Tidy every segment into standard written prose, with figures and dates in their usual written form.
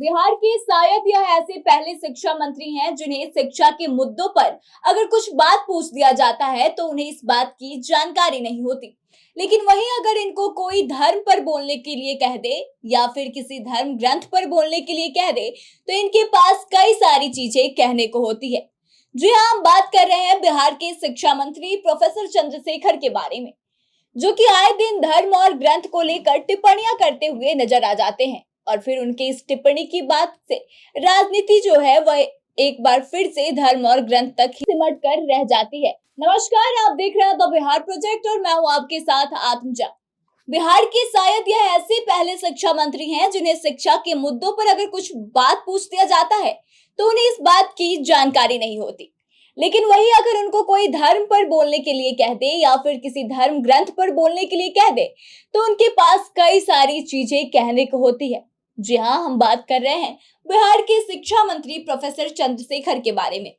बिहार के शायद यह ऐसे पहले शिक्षा मंत्री हैं जिन्हें शिक्षा के मुद्दों पर अगर कुछ बात पूछ दिया जाता है तो उन्हें इस बात की जानकारी नहीं होती। लेकिन वहीं अगर इनको कोई धर्म पर बोलने के लिए कह दे या फिर किसी धर्म ग्रंथ पर बोलने के लिए कह दे तो इनके पास कई सारी चीजें कहने को होती है। जी हाँ, हम बात कर रहे हैं बिहार के शिक्षा मंत्री प्रोफेसर चंद्रशेखर के बारे में, जो कि आए दिन धर्म और ग्रंथ को लेकर टिप्पणियां करते हुए नजर आ जाते हैं। और फिर उनके इस टिप्पणी की बात से राजनीति जो है वह एक बार फिर से धर्म और ग्रंथ तक ही सिमट कर रह जाती है। नमस्कार, आप देख रहे हैं द बिहार प्रोजेक्ट और मैं हूं आपके साथ आत्मजा। बिहार के शायद यह ऐसे पहले शिक्षा मंत्री हैं जिन्हें शिक्षा के मुद्दों पर अगर कुछ बात पूछ दिया जाता है तो उन्हें इस बात की जानकारी नहीं होती। लेकिन वही अगर उनको कोई धर्म पर बोलने के लिए कह दे या फिर किसी धर्म ग्रंथ पर बोलने के लिए कह दे तो उनके पास कई सारी चीजें कहने को होती है। जी हाँ, हम बात कर रहे हैं बिहार के शिक्षा मंत्री प्रोफेसर चंद्रशेखर के बारे में,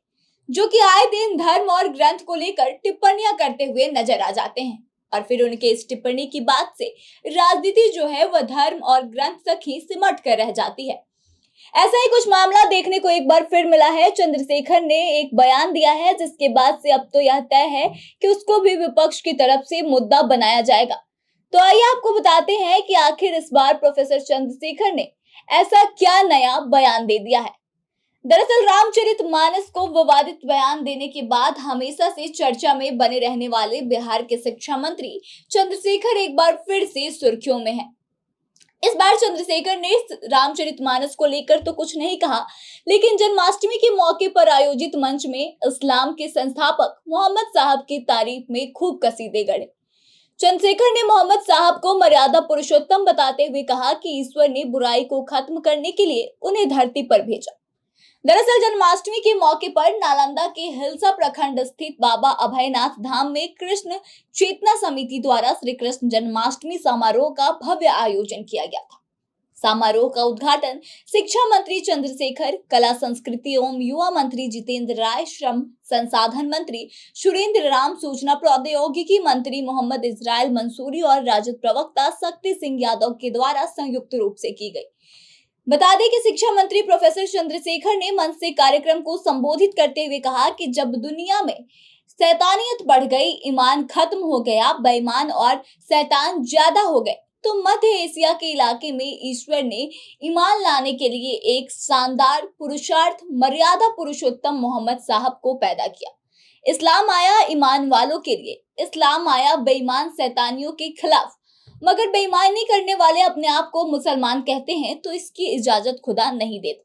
जो कि आए दिन धर्म और ग्रंथ को लेकर टिप्पणियां करते हुए नजर आ जाते हैं। और फिर उनके इस टिप्पणी की बात से राजनीति जो है वह धर्म और ग्रंथ तक ही सिमट कर रह जाती है। ऐसा ही कुछ मामला देखने को एक बार फिर मिला है। चंद्रशेखर ने एक बयान दिया है जिसके बाद से अब तो यह तय है कि उसको भी विपक्ष की तरफ से मुद्दा बनाया जाएगा। तो आइए आपको बताते हैं कि आखिर इस बार प्रोफेसर चंद्रशेखर ने ऐसा क्या नया बयान दे दिया है। दरअसल रामचरितमानस को विवादित बयान देने के बाद हमेशा से चर्चा में बने रहने वाले बिहार के शिक्षा मंत्री चंद्रशेखर एक बार फिर से सुर्खियों में हैं। इस बार चंद्रशेखर ने रामचरितमानस को लेकर तो कुछ नहीं कहा, लेकिन जन्माष्टमी के मौके पर आयोजित मंच में इस्लाम के संस्थापक मोहम्मद साहब की तारीफ में खूब कसीदे गढ़े। चंद्रशेखर ने मोहम्मद साहब को मर्यादा पुरुषोत्तम बताते हुए कहा कि ईश्वर ने बुराई को खत्म करने के लिए उन्हें धरती पर भेजा। दरअसल जन्माष्टमी के मौके पर नालंदा के हिलसा प्रखंड स्थित बाबा अभयनाथ धाम में कृष्ण चेतना समिति द्वारा श्री कृष्ण जन्माष्टमी समारोह का भव्य आयोजन किया गया था। समारोह का उद्घाटन शिक्षा मंत्री चंद्रशेखर, कला संस्कृति एवं युवा मंत्री जितेंद्र राय, श्रम संसाधन मंत्री सुरेंद्र राम, सूचना प्रौद्योगिकी मंत्री मोहम्मद इस्राइल मंसूरी और राजद प्रवक्ता शक्ति सिंह यादव के द्वारा संयुक्त रूप से की गई। बता दें कि शिक्षा मंत्री प्रोफेसर चंद्रशेखर ने मंच से कार्यक्रम को संबोधित करते हुए कहा कि जब दुनिया में शैतानियत बढ़ गई, ईमान खत्म हो गया, बेईमान और शैतान ज्यादा हो गए, तो मध्य एशिया के इलाके में ईश्वर ने ईमान लाने के लिए एक शानदार पुरुषार्थ मर्यादा पुरुषोत्तम मोहम्मद साहब को पैदा किया। इस्लाम आया ईमान वालों के लिए, इस्लाम आया बेईमान शैतानियों के खिलाफ। मगर बेईमानी करने वाले अपने आप को मुसलमान कहते हैं तो इसकी इजाजत खुदा नहीं देता।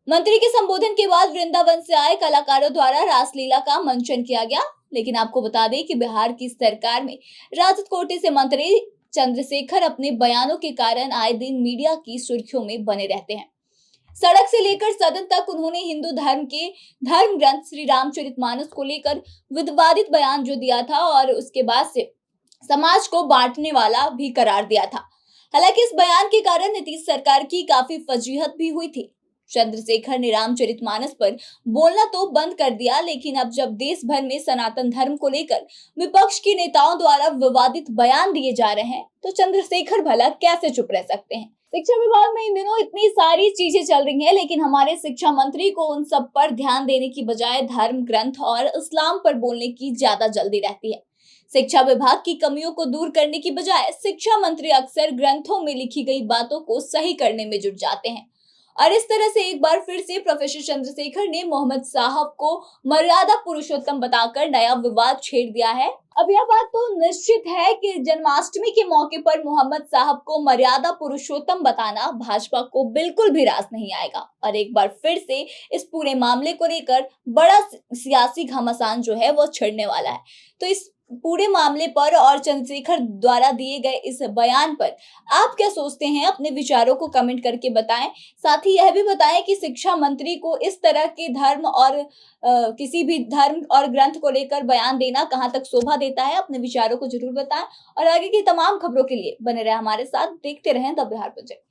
मंत्री के संबोधन के बाद वृंदावन से आए कलाकारों द्वारा रासलीला का मंचन किया गया। लेकिन आपको बता दें कि बिहार की सरकार में राजद कोटे से मंत्री चंद्रशेखर अपने बयानों के कारण आए दिन मीडिया की सुर्खियों में बने रहते हैं। सड़क से लेकर सदन तक उन्होंने हिंदू धर्म के धर्म ग्रंथ श्री रामचरितमानस को लेकर विवादित बयान जो दिया था और उसके बाद से समाज को बांटने वाला भी करार दिया था। हालांकि इस बयान के कारण नीतीश सरकार की काफी फजीहत भी हुई थी। चंद्रशेखर ने रामचरितमानस पर बोलना तो बंद कर दिया, लेकिन अब जब देश भर में सनातन धर्म को लेकर विपक्ष के नेताओं द्वारा विवादित बयान दिए जा रहे हैं तो चंद्रशेखर भला कैसे चुप रह सकते हैं। शिक्षा विभाग में इन दिनों इतनी सारी चीजें चल रही हैं, लेकिन हमारे शिक्षा मंत्री को उन सब पर ध्यान देने की बजाय धर्म ग्रंथ और इस्लाम पर बोलने की ज्यादा जल्दी रहती है। शिक्षा विभाग की कमियों को दूर करने की बजाय शिक्षा मंत्री अक्सर ग्रंथों में लिखी गई बातों को सही करने में जुट जाते हैं। और इस तरह से एक बार फिर से प्रोफेसर चंद्रशेखर ने मोहम्मद साहब को मर्यादा पुरुषोत्तम बताकर नया विवाद छेड़ दिया है। अब यह बात तो निश्चित है कि जन्माष्टमी के मौके पर मोहम्मद साहब को मर्यादा पुरुषोत्तम बताना भाजपा को बिल्कुल भी रास नहीं आएगा और एक बार फिर से इस पूरे मामले को लेकर बड़ा सियासी घमासान जो है वो छिड़ने वाला है। तो इस पूरे मामले पर और चंद्रशेखर द्वारा दिए गए इस बयान पर आप क्या सोचते हैं? अपने विचारों को कमेंट करके बताएं। साथ ही यह भी बताएं कि शिक्षा मंत्री को इस तरह के धर्म और किसी भी धर्म और ग्रंथ को लेकर बयान देना कहां तक शोभा देता है। अपने विचारों को जरूर बताएं और आगे की तमाम खबरों के लिए बने रहे हमारे साथ। देखते रहें द बिहार प्रोजेक्ट।